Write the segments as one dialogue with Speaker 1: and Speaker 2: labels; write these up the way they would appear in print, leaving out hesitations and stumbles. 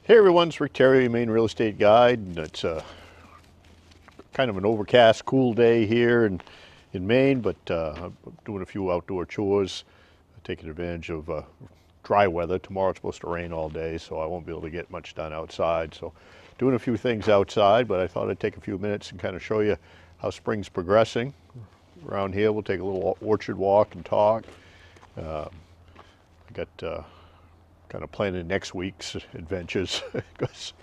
Speaker 1: Hey everyone, it's Rick Theriault, your Maine real estate guide. It's kind of an overcast, cool day here in Maine, but I'm doing a few outdoor chores, taking advantage of dry weather. Tomorrow it's supposed to rain all day, so I won't be able to get much done outside. So doing a few things outside, but I thought I'd take a few minutes and kind of show you how spring's progressing. Around here, we'll take a little orchard walk and talk. I got kind of planning next week's adventures because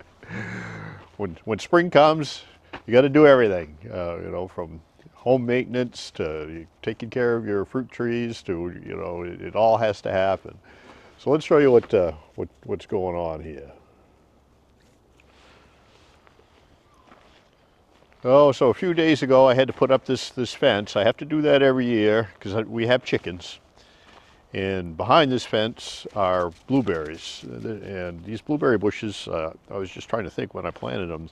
Speaker 1: when spring comes, you got to do everything. From home maintenance to taking care of your fruit trees to it all has to happen. So let's show you what's going on here. Oh, so a few days ago I had to put up this fence. I have to do that every year because we have chickens. And behind this fence are blueberries. And these blueberry bushes, I was just trying to think when I planted them,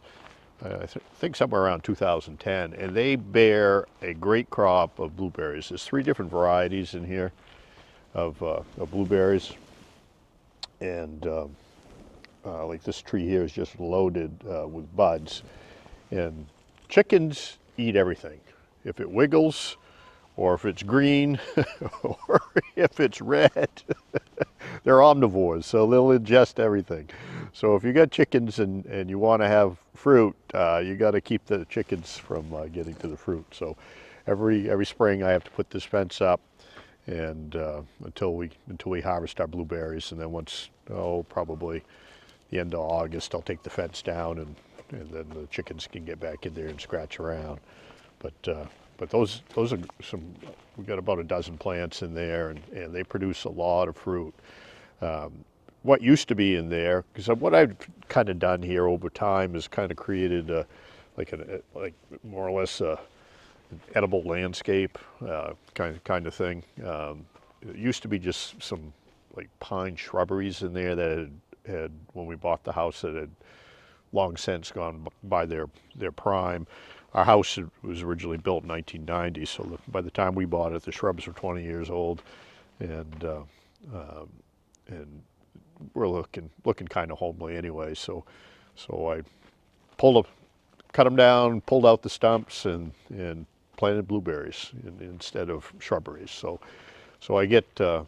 Speaker 1: I think somewhere around 2010, and they bear a great crop of blueberries. There's 3 different varieties in here of blueberries. And like this tree here is just loaded with buds. And chickens eat everything. If it wiggles, or if it's green, or if it's red, they're omnivores, so they'll ingest everything. So if you got chickens and you want to have fruit, you got to keep the chickens from getting to the fruit. So every spring I have to put this fence up, and until we harvest our blueberries, and then once probably the end of August, I'll take the fence down, and then the chickens can get back in there and scratch around. But those are some, we've got about a dozen plants in there, and they produce a lot of fruit. What used to be in there, because what I've kind of done here over time is kind of created like more or less an edible landscape kind of thing. It used to be just some like pine shrubberies in there that had when we bought the house, that had long since gone by their prime. Our house was originally built in 1990, so by the time we bought it, the shrubs were 20 years old, and we're looking kind of homely anyway. So I cut them down, pulled out the stumps, and planted blueberries instead of shrubberies. So I get the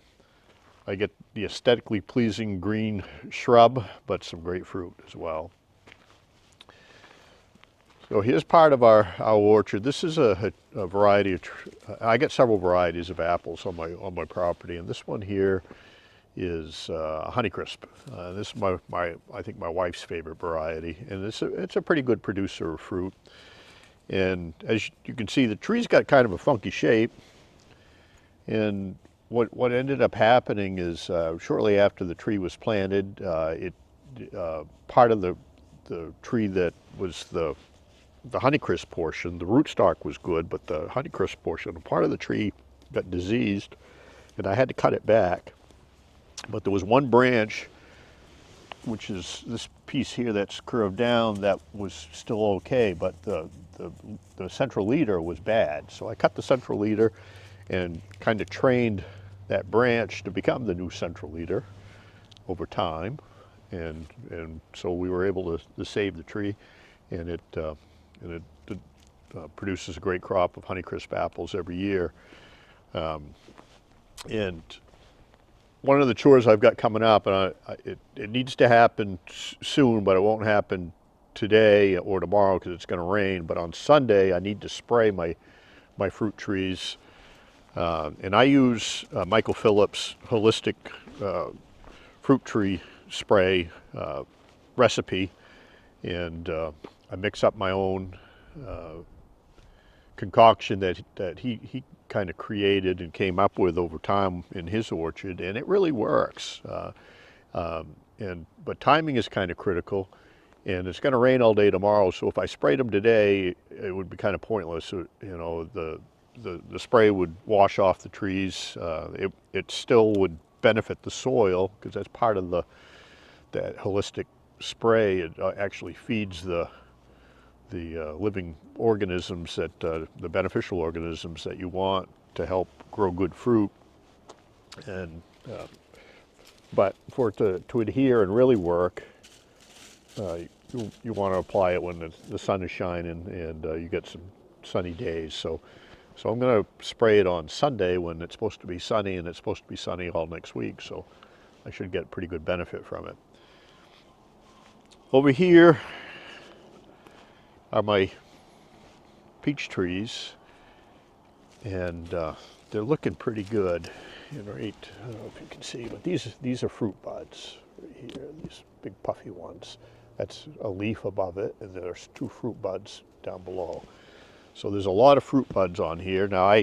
Speaker 1: aesthetically pleasing green shrub, but some great fruit as well. So here's part of our orchard. This is a variety of, I get several varieties of apples on my property, and this one here is Honeycrisp. This is I think my wife's favorite variety, and it's a pretty good producer of fruit. And as you can see, the tree's got kind of a funky shape, and what ended up happening is shortly after the tree was planted, part of the tree that was the Honeycrisp portion, the rootstock was good, but the Honeycrisp portion, part of the tree got diseased, and I had to cut it back. But there was one branch, which is this piece here that's curved down, that was still okay, but the central leader was bad. So I cut the central leader and kind of trained that branch to become the new central leader over time, and so we were able to save the tree, and it produces a great crop of Honeycrisp apples every year. And one of the chores I've got coming up, and it needs to happen soon, but it won't happen today or tomorrow because it's going to rain. But on Sunday, I need to spray my fruit trees, and I use Michael Phillips' holistic fruit tree spray recipe, and I mix up my own concoction that he kind of created and came up with over time in his orchard, and it really works. But timing is kind of critical, and it's going to rain all day tomorrow. So if I sprayed them today, it would be kind of pointless. The spray would wash off the trees. It still would benefit the soil because that's part of that holistic spray. It actually feeds the living organisms, the beneficial organisms that you want to help grow good fruit. And but for it to adhere and really work, you want to apply it when the sun is shining and you get some sunny days. So I'm going to spray it on Sunday when it's supposed to be sunny, and it's supposed to be sunny all next week. So I should get pretty good benefit from it. Over here are my peach trees, and they're looking pretty good. Right, I don't know if you can see, but these are fruit buds right here, these big puffy ones. That's a leaf above it, and there's 2 fruit buds down below. So there's a lot of fruit buds on here. Now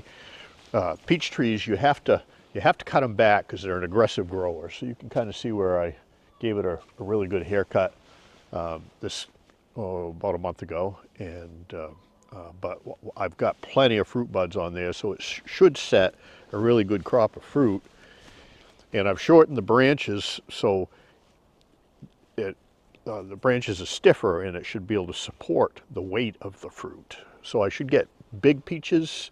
Speaker 1: peach trees, you have to cut them back because they're an aggressive grower. So you can kind of see where I gave it a really good haircut about a month ago, and but I've got plenty of fruit buds on there, so it should set a really good crop of fruit. And I've shortened the branches so the branches are stiffer, and it should be able to support the weight of the fruit. So I should get big peaches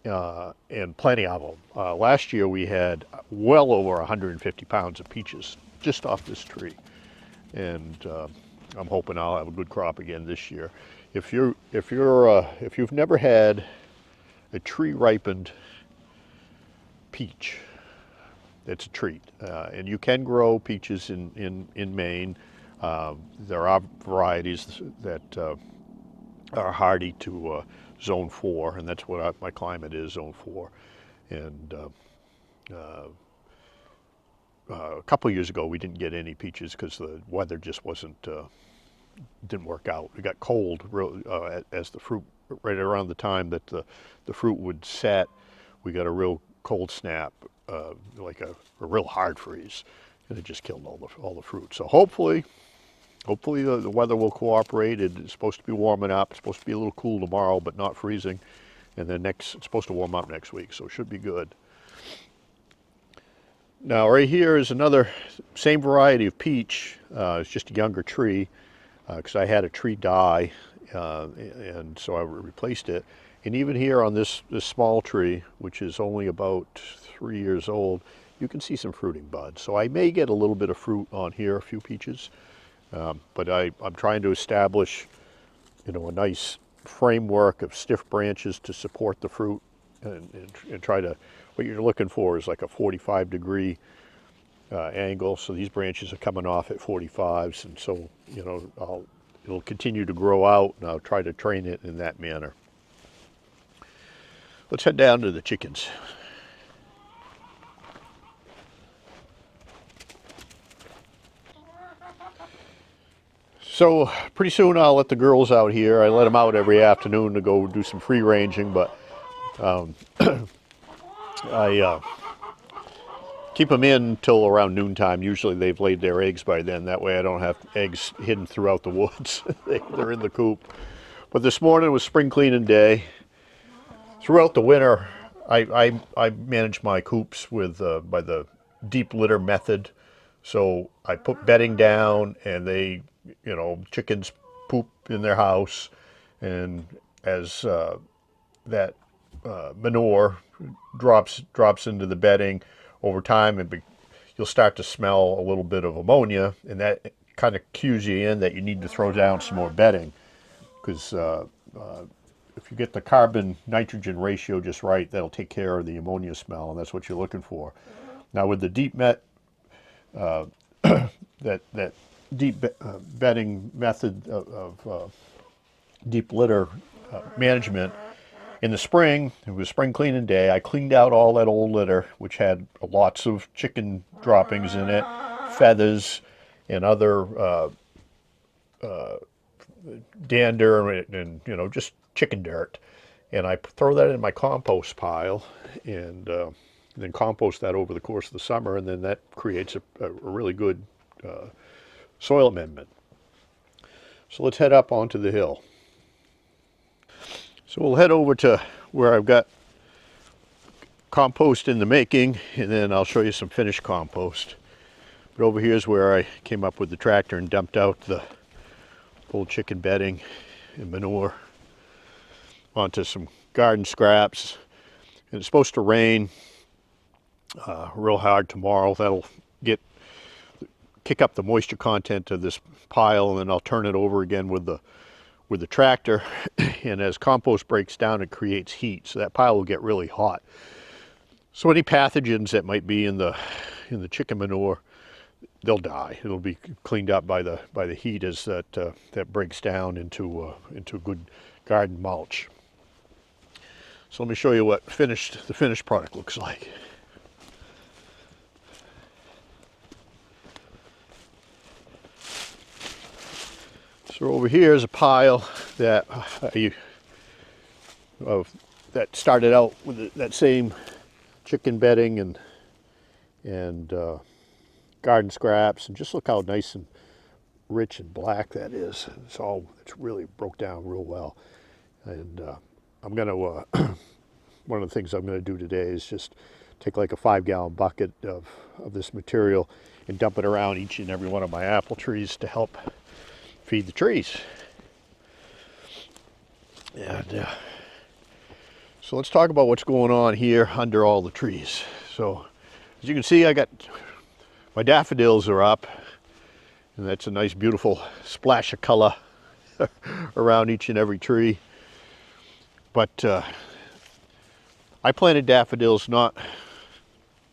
Speaker 1: and plenty of them. Last year we had well over 150 pounds of peaches just off this tree, and I'm hoping I'll have a good crop again this year. If you've never had a tree ripened peach, it's a treat. And you can grow peaches in Maine. There are varieties that are hardy to zone 4, and that's what my climate is, zone 4. And a couple of years ago we didn't get any peaches because the weather just didn't work out. It got cold as the fruit, right around the time that the fruit would set. We got a real cold snap, like a real hard freeze, and it just killed all the fruit. So hopefully the weather will cooperate. It's supposed to be warming up. It's supposed to be a little cool tomorrow, but not freezing. And then it's supposed to warm up next week, so it should be good. Now right here is another same variety of peach. It's just a younger tree because I had a tree die, and so I replaced it. And even here on this small tree, which is only about 3 years old, you can see some fruiting buds. So I may get a little bit of fruit on here, a few peaches, but I'm trying to establish, a nice framework of stiff branches to support the fruit, and try to, what you're looking for is like a 45-degree angle. So these branches are coming off at 45s, and so it'll continue to grow out, and I'll try to train it in that manner. Let's head down to the chickens. So pretty soon I'll let the girls out here. I let them out every afternoon to go do some free ranging, but I keep them in till around noontime. Usually they've laid their eggs by then. That way I don't have eggs hidden throughout the woods. They're in the coop. But this morning was spring cleaning day. Throughout the winter, I manage my coops with by the deep litter method. So I put bedding down, and they, chickens poop in their house, and as that manure drops into the bedding over time, you'll start to smell a little bit of ammonia, and that kind of cues you in that you need to throw down some more bedding, because if you get the carbon nitrogen ratio just right, that'll take care of the ammonia smell, and that's what you're looking for. Now with the deep that deep bedding method of deep litter management, in the spring, it was spring cleaning day, I cleaned out all that old litter, which had lots of chicken droppings in it, feathers, and other dander, and just chicken dirt. And I throw that in my compost pile, and then compost that over the course of the summer, and then that creates a really good soil amendment. So let's head up onto the hill. So we'll head over to where I've got compost in the making, and then I'll show you some finished compost. But over here is where I came up with the tractor and dumped out the old chicken bedding and manure onto some garden scraps. And it's supposed to rain real hard tomorrow. That'll get kick up the moisture content of this pile, and then I'll turn it over again with the tractor. And as compost breaks down, it creates heat, so that pile will get really hot. So any pathogens that might be in the chicken manure, they'll die. It'll be cleaned up by the heat as that breaks down into good garden mulch. So let me show you what the finished product looks like. So over here is a pile that that started out with that same chicken bedding and garden scraps, and just look how nice and rich and black that is. It's really broke down real well. And I'm gonna one of the things I'm gonna do today is just take like a 5-gallon bucket of this material and dump it around each and every one of my apple trees to help feed the trees. And so let's talk about what's going on here under all the trees. So as you can see, I got my daffodils are up, and that's a nice beautiful splash of color around each and every tree. But I planted daffodils not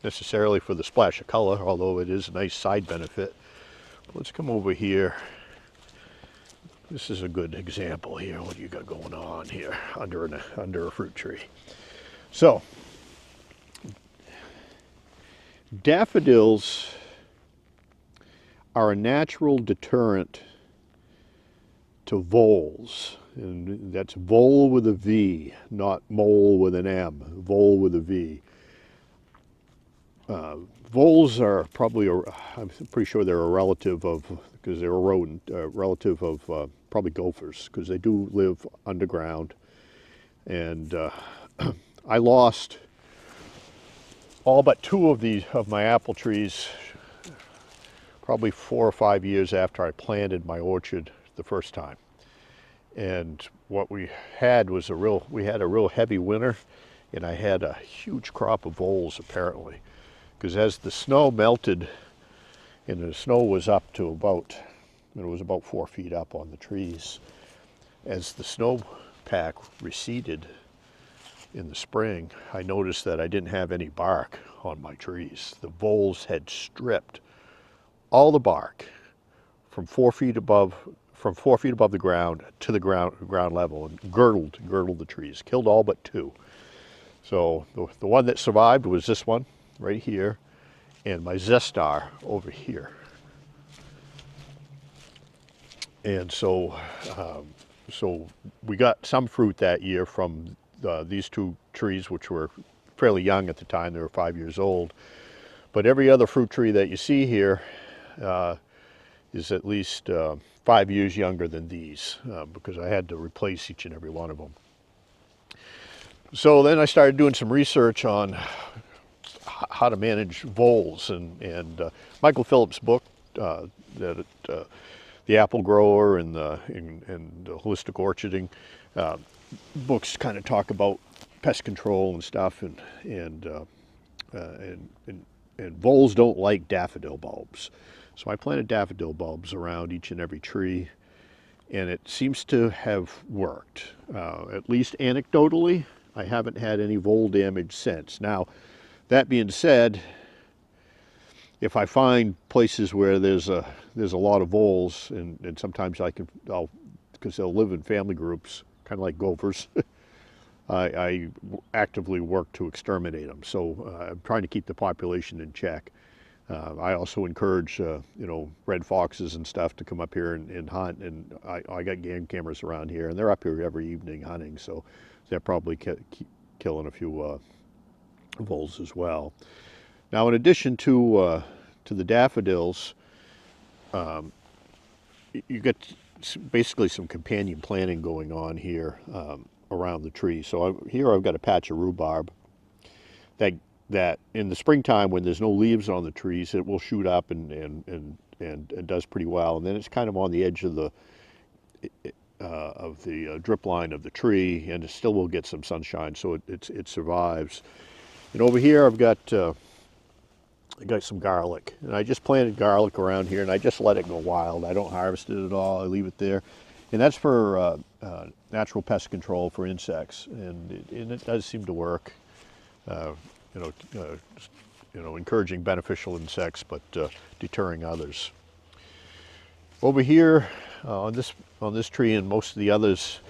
Speaker 1: necessarily for the splash of color, although it is a nice side benefit. Let's come over here. This is a good example here. What do you got going on here under a fruit tree? So, daffodils are a natural deterrent to voles. And that's vole with a V, not mole with an M, vole with a V. Voles are probably, I'm pretty sure they're a relative of, because they're a rodent, relative of probably gophers, because they do live underground. And I lost all but 2 of my apple trees probably 4 or 5 years after I planted my orchard the first time. And what we had was a real heavy winter, and I had a huge crop of voles apparently. Because as the snow melted, and the snow was up to about 4 feet up on the trees, as the snowpack receded in the spring, I noticed that I didn't have any bark on my trees. The voles had stripped all the bark from 4 feet above the ground to the ground level, and girdled the trees, killed all but 2. So the one that survived was this one right here, and my zestar over here. And so we got some fruit that year from these 2 trees, which were fairly young at the time. They were 5 years old. But every other fruit tree that you see here is at least 5 years younger than these, because I had to replace each and every one of them. So then I started doing some research on how to manage voles, and Michael Phillips' book, The Apple Grower and the Holistic Orcharding, books kind of talk about pest control and stuff, and voles don't like daffodil bulbs. So I planted daffodil bulbs around each and every tree, and it seems to have worked. At least anecdotally, I haven't had any vole damage since. Now, that being said, if I find places where there's a lot of voles, and sometimes I'll because they'll live in family groups, kind of like gophers, I actively work to exterminate them. So I'm trying to keep the population in check. I also encourage red foxes and stuff to come up here and hunt, and I got game cameras around here, and they're up here every evening hunting, so they're probably killing a few voles as well. Now, in addition to the daffodils, you get basically some companion planting going on here around the tree. So here I've got a patch of rhubarb that in the springtime, when there's no leaves on the trees, it will shoot up and does pretty well. And then it's kind of on the edge of the drip line of the tree, and it still will get some sunshine, so it survives. And over here I've got I got some garlic, and I just planted garlic around here, and I just let it go wild. I don't harvest it at all. I leave it there, and that's for natural pest control for insects, and it does seem to work. Uh, you know, uh, encouraging beneficial insects, but deterring others. Over here on this tree and most of the others,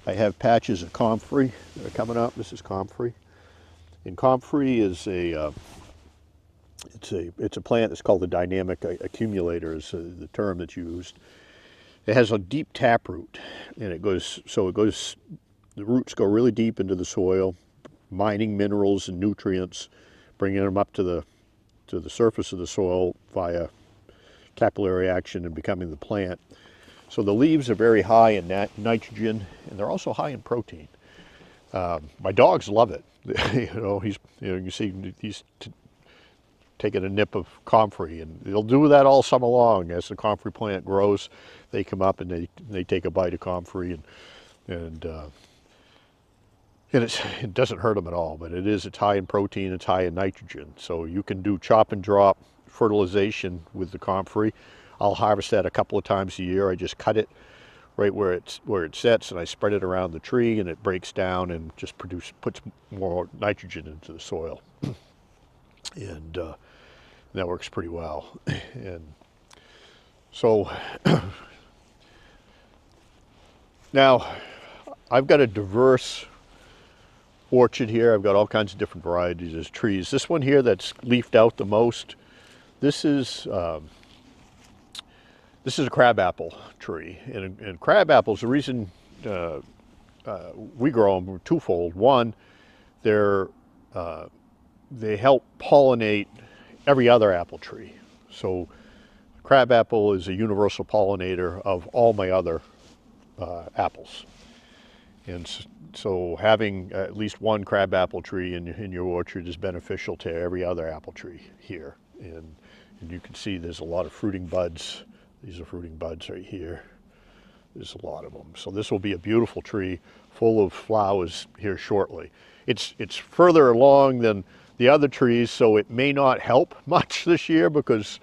Speaker 1: I have patches of comfrey that are coming up. This is comfrey, and comfrey is it's a plant that's called the dynamic accumulator is the term that's used. It has a deep taproot, and the roots go really deep into the soil, mining minerals and nutrients, bringing them up to the surface of the soil via capillary action and becoming the plant. So the leaves are very high in nitrogen, and they're also high in protein. My dogs love it. You see he's taking a nip of comfrey, and they'll do that all summer long. As the comfrey plant grows, they come up and they take a bite of comfrey, and it doesn't hurt them at all. But it's high in protein, it's high in nitrogen. So you can do chop and drop fertilization with the comfrey. I'll harvest that a couple of times a year. I just cut it right where it sets, and I spread it around the tree, and it breaks down and just puts more nitrogen into the soil, and that works pretty well. And so now I've got a diverse orchard here. I've got all kinds of different varieties of trees. This one here that's leafed out the most, this is a crabapple tree, and crabapples, the reason we grow them are twofold. One, they help pollinate every other apple tree. So crabapple is a universal pollinator of all my other apples, and so having at least one crabapple tree in your orchard is beneficial to every other apple tree here. And you can see there's a lot of fruiting buds. These are fruiting buds right here. There's a lot of them. So this will be a beautiful tree full of flowers here shortly. It's further along than the other trees, so it may not help much this year because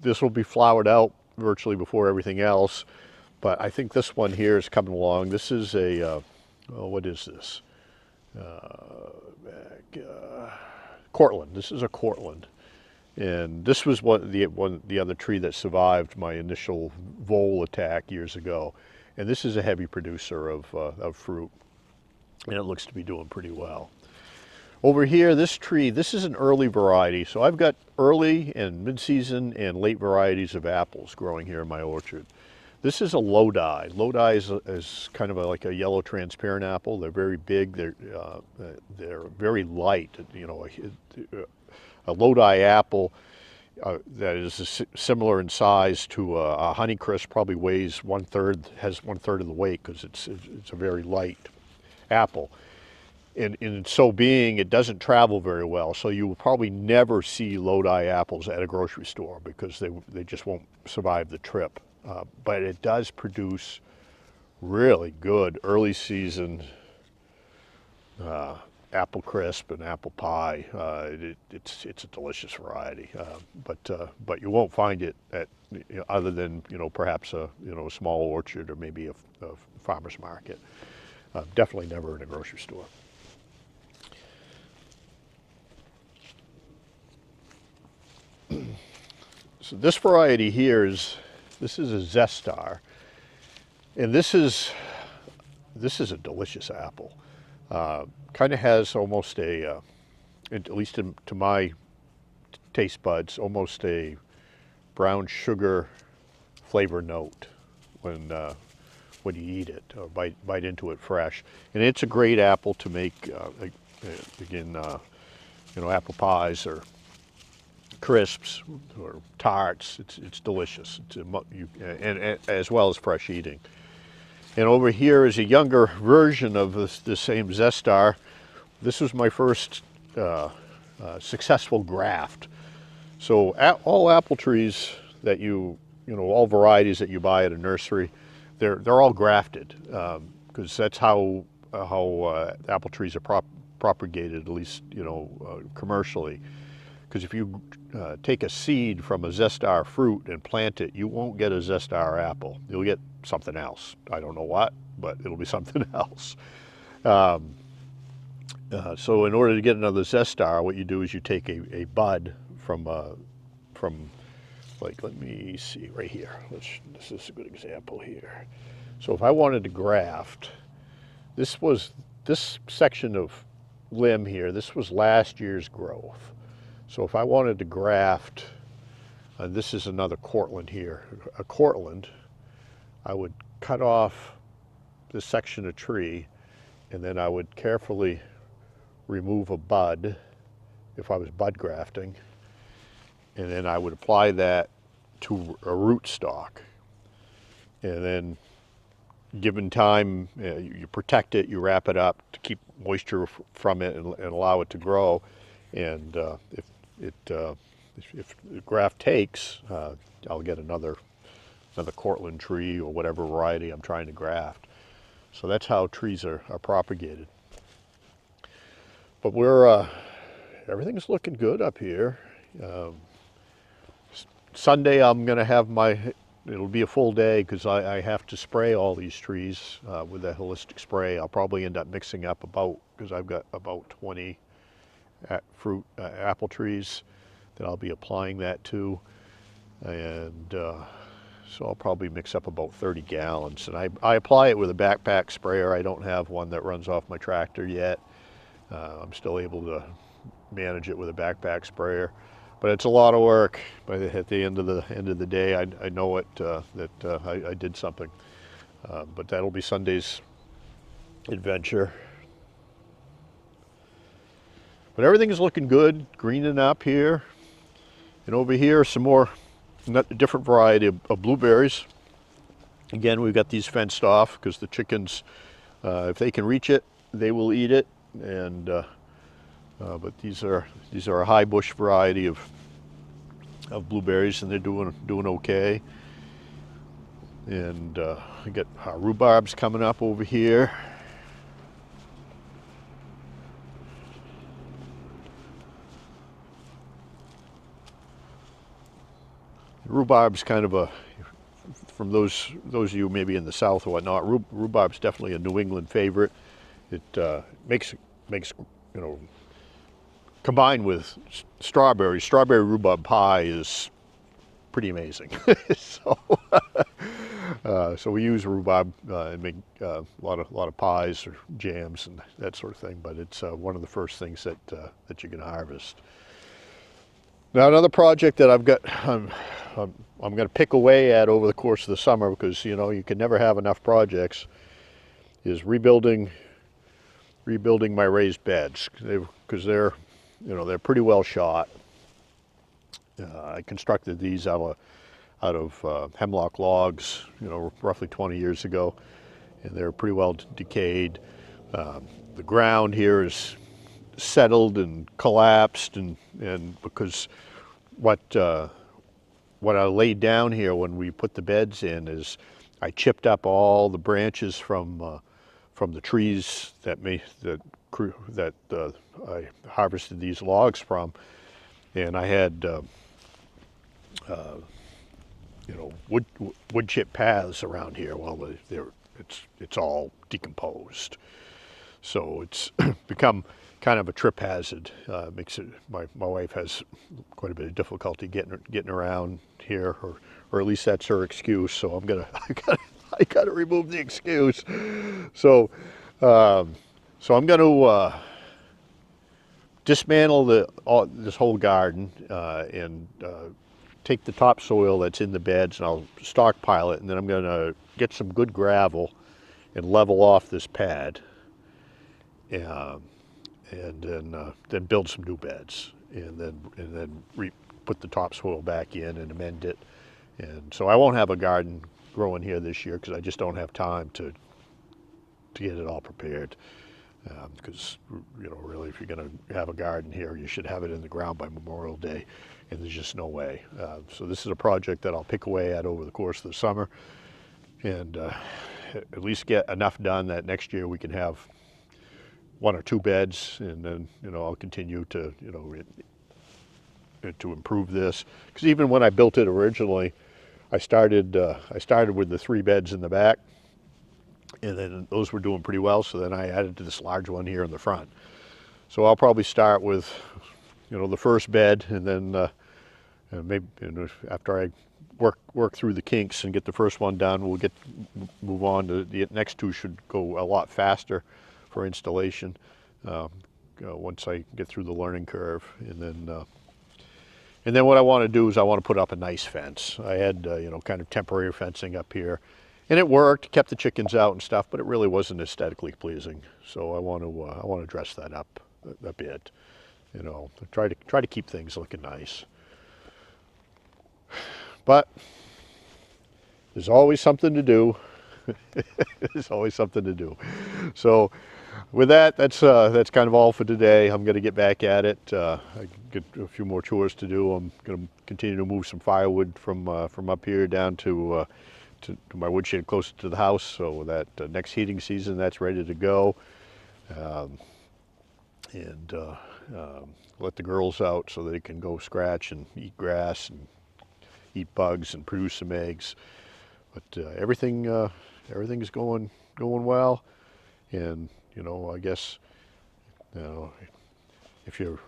Speaker 1: this will be flowered out virtually before everything else. But I think this one here is coming along. This is what is this? Cortland. This is a Cortland. And this was the other tree that survived my initial vole attack years ago. And this is a heavy producer of fruit, and it looks to be doing pretty well. Over here, this tree, this is an early variety. So I've got early and mid-season and late varieties of apples growing here in my orchard. This is a Lodi. Lodi is kind of like a yellow transparent apple. They're very big. They're very light. A Lodi apple that is similar in size to a Honeycrisp probably weighs has one third of the weight because it's a very light apple. And in so being, it doesn't travel very well. So you will probably never see Lodi apples at a grocery store because they just won't survive the trip. But it does produce really good early season apple crisp and apple pie. It's a delicious variety, but you won't find it at other than perhaps a small orchard or maybe a farmer's market. Definitely never in a grocery store. So this variety here is a Zestar, and this is a delicious apple. Kind of has almost at least to my taste buds, almost a brown sugar flavor note when you eat it or bite into it fresh. And it's a great apple to make apple pies or crisps or tarts. It's delicious. And as well as fresh eating. And over here is a younger version of the same Zestar. This was my first successful graft. So all apple trees that all varieties that you buy at a nursery, they're all grafted because that's how apple trees are propagated, at least commercially. because if you take a seed from a zestar fruit and plant it, you won't get a zestar apple. You'll get something else. I don't know what, but it'll be something else. So in order to get another zestar, what you do is you take a bud from like, let me see right here. This is a good example here. So if I wanted to graft, this section of limb here, this was last year's growth. So if I wanted to graft, this is another Cortland here, a Cortland, I would cut off this section of tree, and then I would carefully remove a bud if I was bud grafting, and then I would apply that to a rootstock. And then given time, you protect it, you wrap it up to keep moisture from it and allow it to grow. And if the graft takes, I'll get another Cortland tree or whatever variety I'm trying to graft. So that's how trees are propagated. But everything's looking good up here. Sunday I'm going to have it'll be a full day because I have to spray all these trees with a holistic spray. I'll probably end up mixing up because I've got about 20 apple trees that I'll be applying that to. And so I'll probably mix up about 30 gallons. And I apply it with a backpack sprayer. I don't have one that runs off my tractor yet. I'm still able to manage it with a backpack sprayer, but it's a lot of work. But at the end of the day, I know that I did something. But that'll be Sunday's adventure. But everything is looking good, greening up here, and over here some more different variety of blueberries. Again, we've got these fenced off because the chickens, if they can reach it, they will eat it. And but these are a high bush variety of blueberries, and they're doing okay. And I got rhubarbs coming up over here. Rhubarb's kind of from those of you maybe in the South or whatnot, rhubarb's definitely a New England favorite. It makes combined with strawberry rhubarb pie is pretty amazing. So we use rhubarb and make a lot of pies or jams and that sort of thing. But it's one of the first things that you can harvest. Now another project that I've got, I'm going to pick away at over the course of the summer, because you can never have enough projects, is rebuilding my raised beds, because they're pretty well shot. I constructed these out of hemlock logs, roughly 20 years ago, and they're pretty well decayed. The ground here is settled and collapsed, and because what I laid down here when we put the beds in is I chipped up all the branches from the trees that I harvested these logs from, and I had wood chip paths around here. Well, it's all decomposed, so it's become kind of a trip hazard. Makes it, my wife has quite a bit of difficulty getting around here, or at least that's her excuse. So I gotta remove the excuse. So I'm going to dismantle this whole garden and take the topsoil that's in the beds, and I'll stockpile it, and then I'm going to get some good gravel and level off this pad, and then build some new beds, and then put the topsoil back in and amend it. And so I won't have a garden growing here this year because I just don't have time to get it all prepared. Because really, if you're going to have a garden here, you should have it in the ground by Memorial Day, and there's just no way. So this is a project that I'll pick away at over the course of the summer, and at least get enough done that next year we can have 1 or 2 beds, and then I'll continue to to improve this. Because even when I built it originally, I started with the 3 beds in the back, and then those were doing pretty well. So then I added to this large one here in the front. So I'll probably start with, the first bed, and then maybe after I work through the kinks and get the first one done, we'll move on to the next 2. Should go a lot faster for installation once I get through the learning curve. And then what I want to do is I want to put up a nice fence. I had kind of temporary fencing up here, and it worked, kept the chickens out and stuff, but it really wasn't aesthetically pleasing. So I want to dress that up a bit. Try to keep things looking nice. But there's always something to do. There's always something to do. So with that, that's kind of all for today. I'm going to get back at it. I get a few more chores to do. I'm going to continue to move some firewood from up here down to my woodshed closer to the house. So that next heating season, that's ready to go. And let the girls out so they can go scratch and eat grass and eat bugs and produce some eggs. But everything is going well. And I guess if you're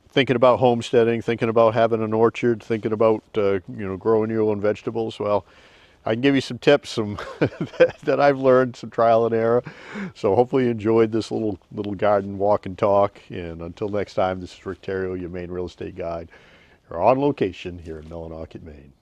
Speaker 1: thinking about homesteading, thinking about having an orchard, thinking about growing your own vegetables, well, I can give you some tips that I've learned, some trial and error. So hopefully you enjoyed this little garden walk and talk. And until next time, this is Rick Theriault, your Maine real estate guide. We're on location here in Millinocket, Maine.